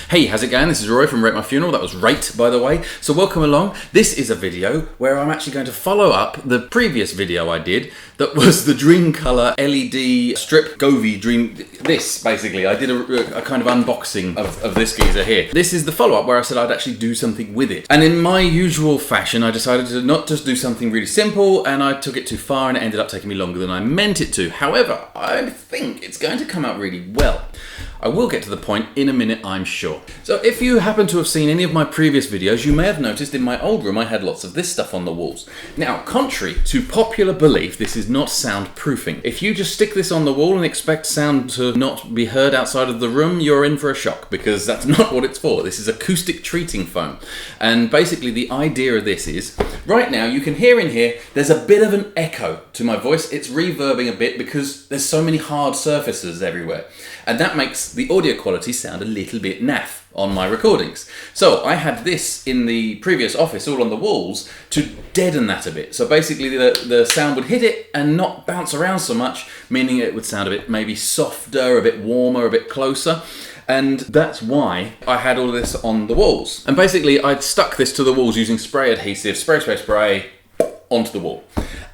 Hey, how's it going? This is Roy from Rate My Funeral. That was Rate, by the way. So welcome along. This is a video where I'm actually going to follow up the previous video I did that was the Dreamcolor LED strip Govee Dream. This, basically, I did a kind of unboxing of this geezer here. This is the follow-up where I said I'd actually do something with it. And in my usual fashion, I decided to not just do something really simple, and I took it too far and it ended up taking me longer than I meant it to. However, I think it's going to come out really well. I will get to the point in a minute, I'm sure. So if you happen to have seen any of my previous videos, you may have noticed in my old room I had lots of this stuff on the walls. Now, contrary to popular belief, this is not soundproofing. If you just stick this on the wall and expect sound to not be heard outside of the room, you're in for a shock, because that's not what it's for. This is acoustic treating foam. And basically the idea of this is, right now you can hear in here, there's a bit of an echo to my voice. It's reverbing a bit because there's so many hard surfaces everywhere. And that makes the audio quality sound a little bit naff on my recordings. So I had this in the previous office all on the walls to deaden that a bit. So basically the sound would hit it and not bounce around so much, meaning it would sound a bit maybe softer, a bit warmer, a bit closer. And that's why I had all of this on the walls. And basically I'd stuck this to the walls using spray adhesive, spray, onto the wall.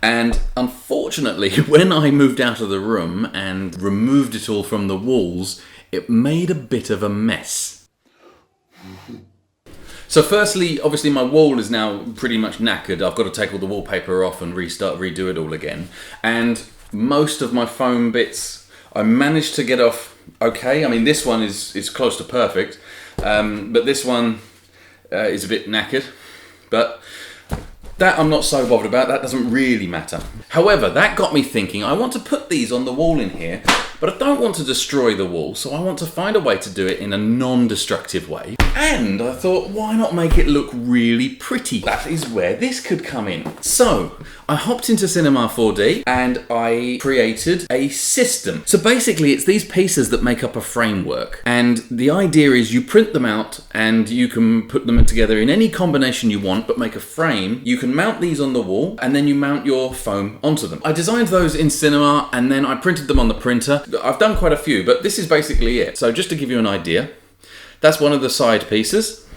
And unfortunately, when I moved out of the room and removed it all from the walls, it made a bit of a mess. So firstly, obviously my wall is now pretty much knackered. I've got to take all the wallpaper off and redo it all again. And most of my foam bits, I managed to get off okay. I mean, this one is close to perfect, but this one is a bit knackered. But that I'm not so bothered about, that doesn't really matter. However, that got me thinking, I want to put these on the wall in here, but I don't want to destroy the wall, so I want to find a way to do it in a non-destructive way. And I thought, why not make it look really pretty? That is where this could come in. So, I hopped into Cinema 4D and I created a system. So basically, it's these pieces that make up a framework. And the idea is you print them out and you can put them together in any combination you want, but make a frame. You can mount these on the wall and then you mount your foam onto them. I designed those in Cinema and then I printed them on the printer. I've done quite a few, but this is basically it. So just to give you an idea, that's one of the side pieces,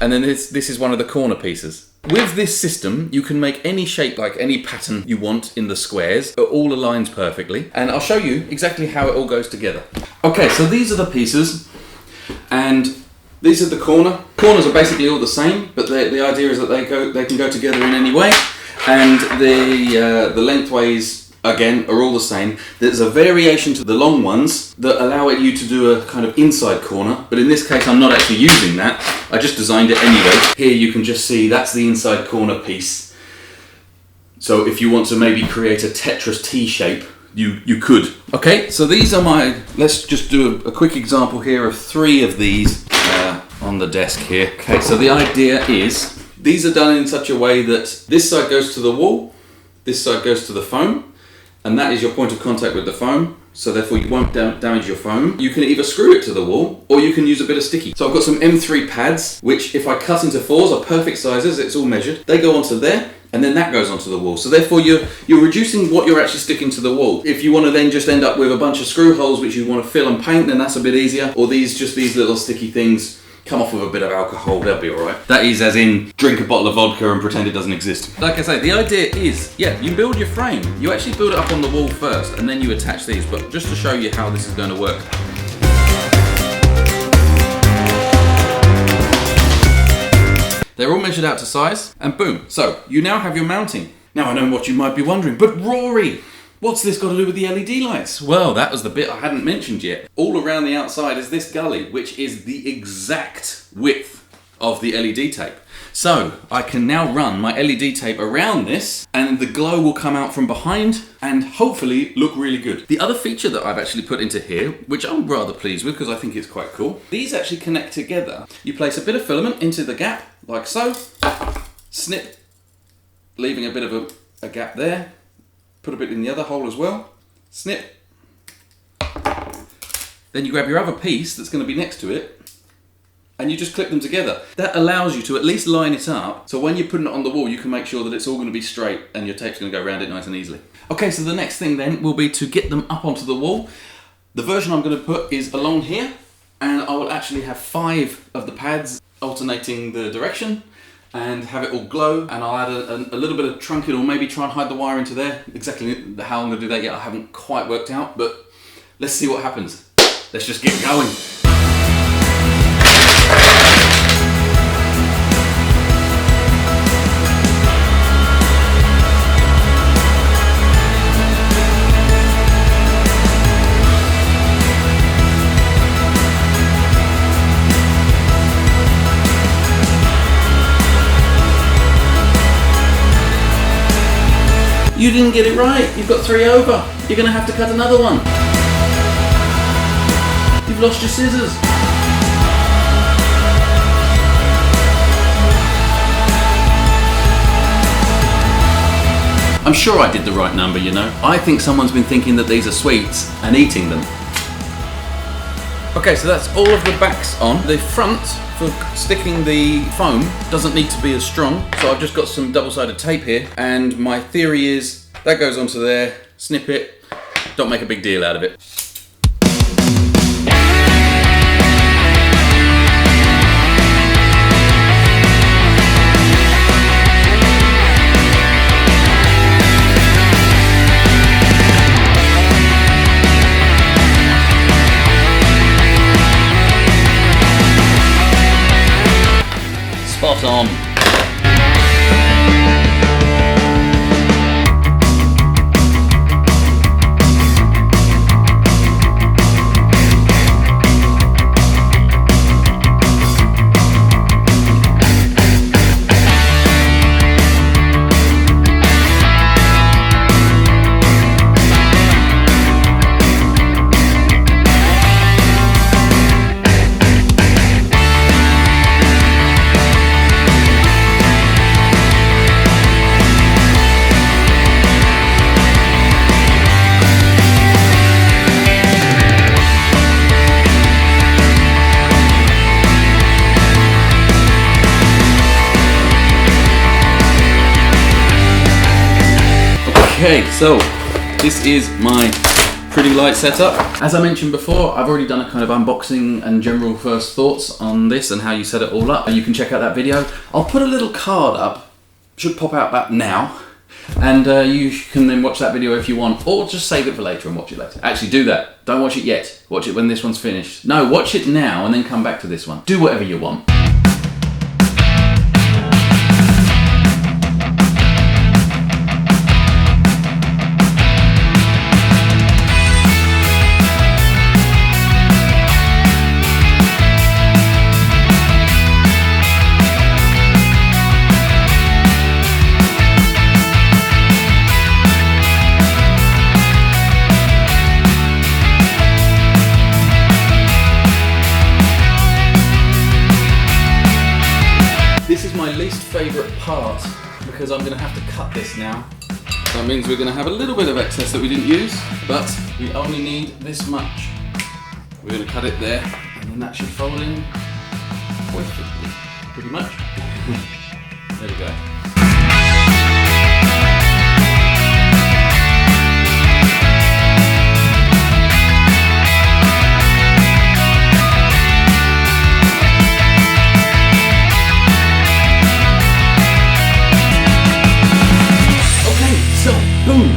and then this is one of the corner pieces. With this system, you can make any shape, like any pattern you want in the squares. It all aligns perfectly, and I'll show you exactly how it all goes together. Okay, so these are the pieces, and these are the corners are basically all the same, but the idea is that they can go together in any way, and the lengthways again are all the same. There's a variation to the long ones that allow you to do a kind of inside corner, but in this case I'm not actually using that. I just designed it anyway. Here you can just see that's the inside corner piece. So if you want to maybe create a Tetris T shape, you could. Okay, so these are let's just do a quick example here of 3 of these on the desk here. Okay, so the idea is these are done in such a way that this side goes to the wall, this side goes to the foam, and that is your point of contact with the foam, so therefore you won't damage your foam. You can either screw it to the wall, or you can use a bit of sticky. So I've got some M3 pads, which if I cut into 4s are perfect sizes, it's all measured. They go onto there, and then that goes onto the wall. So therefore you're reducing what you're actually sticking to the wall. If you want to then just end up with a bunch of screw holes which you want to fill and paint, then that's a bit easier. Or these little sticky things, come off with a bit of alcohol, they'll be alright. That is as in, drink a bottle of vodka and pretend it doesn't exist. Like I say, the idea is, yeah, you build your frame. You actually build it up on the wall first, and then you attach these, but just to show you how this is going to work. They're all measured out to size, and boom. So, you now have your mounting. Now I know what you might be wondering, but Rory, what's this got to do with the LED lights? Well, that was the bit I hadn't mentioned yet. All around the outside is this gully, which is the exact width of the LED tape. So I can now run my LED tape around this and the glow will come out from behind and hopefully look really good. The other feature that I've actually put into here, which I'm rather pleased with because I think it's quite cool, these actually connect together. You place a bit of filament into the gap, like so, snip, leaving a bit of a gap there, put a bit in the other hole as well, snip. Then you grab your other piece that's going to be next to it and you just clip them together. That allows you to at least line it up, so when you're putting it on the wall you can make sure that it's all going to be straight and your tape's going to go around it nice and easily. Okay, so the next thing then will be to get them up onto the wall. The version I'm going to put is along here, and I will actually have 5 of the pads alternating the direction and have it all glow, and I'll add a little bit of trunking, or maybe try and hide the wire into there. Exactly how I'm going to do that yet I haven't quite worked out, but let's see what happens. Let's just get going. You didn't get it right. You've got 3 over. You're going to have to cut another one. You've lost your scissors. I'm sure I did the right number, you know. I think someone's been thinking that these are sweets and eating them. Okay, so that's all of the backs on. The front for sticking the foam doesn't need to be as strong, so I've just got some double-sided tape here, and my theory is that goes onto there, snip it, don't make a big deal out of it. Spot on. Okay, so this is my pretty light setup. As I mentioned before, I've already done a kind of unboxing and general first thoughts on this and how you set it all up. You can check out that video. I'll put a little card up, should pop out about now, and you can then watch that video if you want, or just save it for later and watch it later. Actually, do that. Don't watch it yet. Watch it when this one's finished. No, watch it now and then come back to this one. Do whatever you want. This is my least favourite part because I'm going to have to cut this now. That means we're going to have a little bit of excess that we didn't use, but we only need this much. We're going to cut it there, and then that should fold in perfectly, pretty much. There we go. Boom!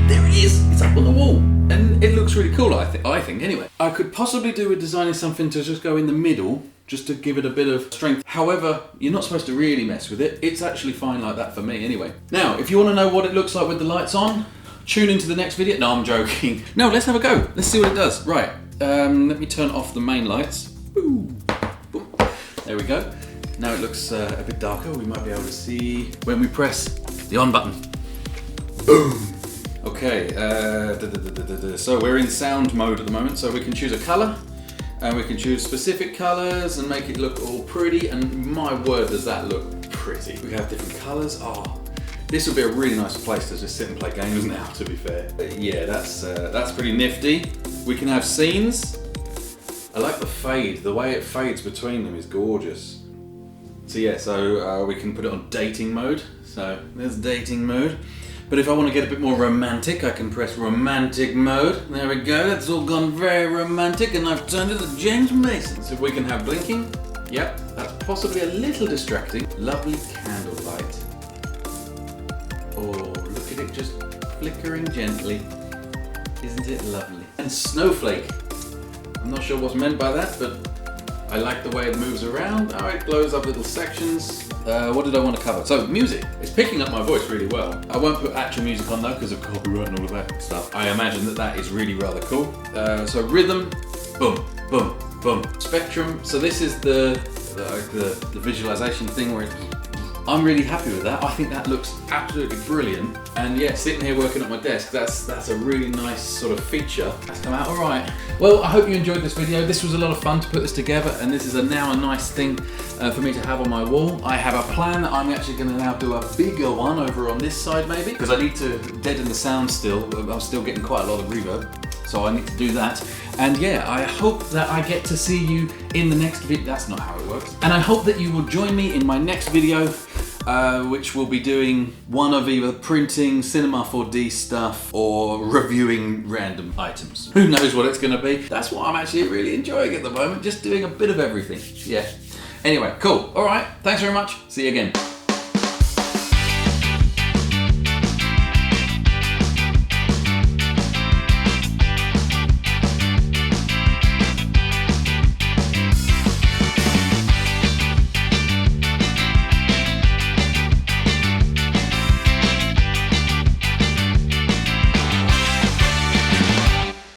There it is! It's up on the wall. And it looks really cool, I think anyway. I could possibly do with designing something to just go in the middle, just to give it a bit of strength. However, you're not supposed to really mess with it. It's actually fine like that for me anyway. Now, if you want to know what it looks like with the lights on, tune into the next video. No, I'm joking. No, let's have a go. Let's see what it does. Right, let me turn off the main lights. Boom. Boom. There we go. Now it looks a bit darker. We might be able to see when we press the on button. Boom! Okay, so we're in sound mode at the moment, so we can choose a colour, and we can choose specific colours and make it look all pretty, and my word does that look pretty. We have different colours. Oh, this would be a really nice place to just sit and play games now, to be fair. But yeah, that's pretty nifty. We can have scenes. I like the fade, the way it fades between them is gorgeous. So yeah, so we can put it on dating mode. So there's dating mode. But if I want to get a bit more romantic, I can press romantic mode. There we go, that's all gone very romantic, and I've turned it to James Mason. So we can have blinking. Yep, that's possibly a little distracting. Lovely candlelight. Oh, look at it just flickering gently. Isn't it lovely? And snowflake. I'm not sure what's meant by that, but I like the way it moves around. Oh, it blows up little sections. What did I want to cover? So, music. It's picking up my voice really well. I won't put actual music on though, because of copyright and all of that stuff. I imagine that is really rather cool. So rhythm, boom, boom, boom. Spectrum. So this is the visualization thing where I'm really happy with that. I think that looks absolutely brilliant. And yeah, sitting here working at my desk, that's a really nice sort of feature. That's come out all right. Well, I hope you enjoyed this video. This was a lot of fun to put this together, and this is now a nice thing for me to have on my wall. I have a plan that I'm actually going to now do a bigger one over on this side maybe, because I need to deaden the sound still. I'm still getting quite a lot of reverb, so I need to do that. And yeah, I hope that I get to see you in the next video. That's not how it works. And I hope that you will join me in my next video, which will be doing one of either printing, Cinema 4D stuff, or reviewing random items. Who knows what it's going to be? That's what I'm actually really enjoying at the moment, just doing a bit of everything. Yeah. Anyway, cool. All right. Thanks very much. See you again.